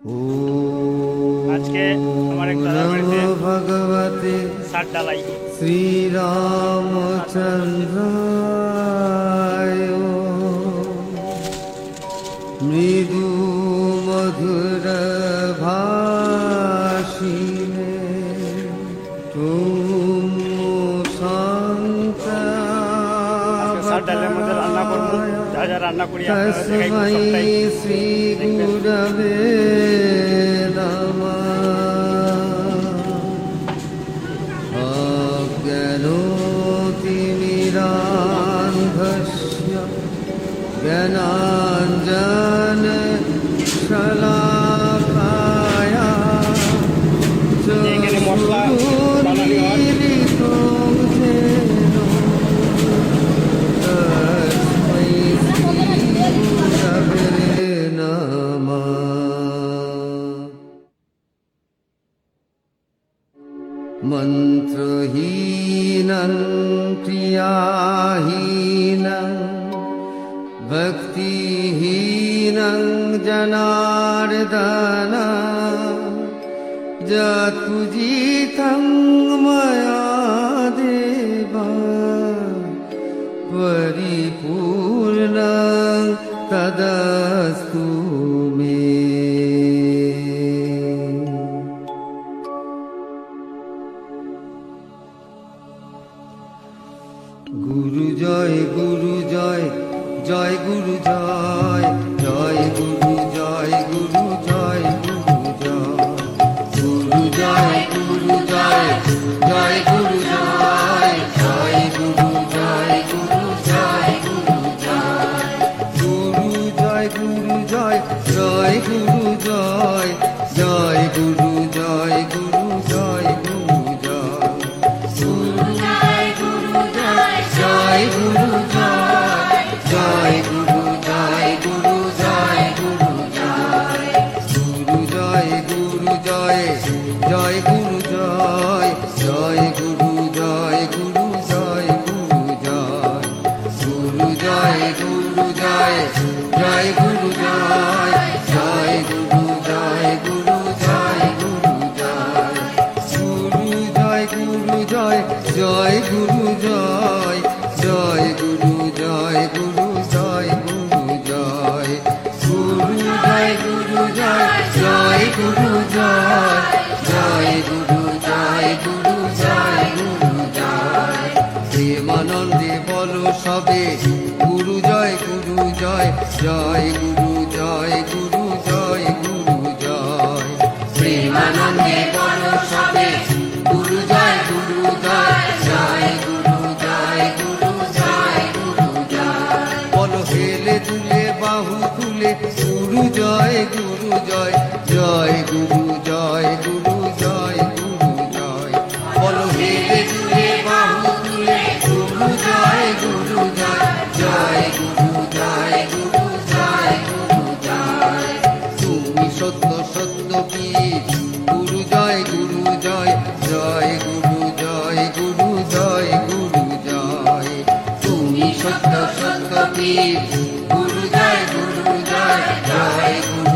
আজকে আমার এক দাদা বাড়িতে ভগবতে সার ডালাই শ্রীরামচন্দ্রায় মৃদু মধুর ভাষিণে তুম শান্ত সার ডালের মধ্যে রান্না করবো, যা যা রান্না করি আপনারা দেখাইবো তস্मै সবটাই শ্রী দেখবেন। গুরবে নমঃ। অজ্ঞানতিমিরান্ধস্য জ্ঞানাঞ্জন শলাকায়া এখানে মশলা বানানো হয়। মন্ত্রহীনং ক্রিয়াহীনং ভক্তিহীনং জনার্দন যৎপূজিতং ময়া দেব পরিপূর্ণং তদস্তু মে। গুরু জয় গুরু জয় জয় গুরু জয় জয় গুরু জয় গুরু জয় গুরু জয় গুরু জয় গুরু জয় জয় গুরু জয় জয় গুরু জয় গুরু জয় গুরু জয় গুরু জয় গুরু জয় জয় গুরু জয় জয় গুরু জয় গুরু জয় গুরু জয় জয় গুরু জয় জয় গুরু জয় গুরু জয় গুরু জয় গুরু জয় গুরু জয় জয় গুরু জয় জয় গুরু জয় গুরু জয় গুরু জয় গুরু জয় গুরু জয় জয় গুরু জয় জয় গুরু জয় গুরু জয় গুরু জয় গুরু জয় গুরু জয় জয় গুরু জয় জয় গুরু জয় গুরু জয় গুরু জয় গুরু জয় গুরু জয় জয় গুরু জয় জয় গুরু জয় গুরু জয় গুরু জয় প্রেমানন্দে বলো সবে গুরু জয় গুরু জয় জয় গুরু জয় গুরু জয় গুরু জয় প্রেমানন্দে বলো সবে গুরু জয় গুরু জয় জয় গুরু জয় গুরু জয় গুরু জয় বলো হেলে দুলে বাহু তুলে গুরু জয় গুরু জয় জয় গুরু জয় গুরু জয় গুরু জয় বলো হেলে দুলে বাহু তুলে গুরু জয় গুরু জয় জয় গুরু জয় গুরু জয় গুরু জয় তুমি সত্য সত্য পীর গুরু জয় গুরু জয় জয় গুরু জয় গুরু জয় গুরু জয় তুমি সত্য সত্য পীর গুরু জয় গুরু জয় জয় গুরু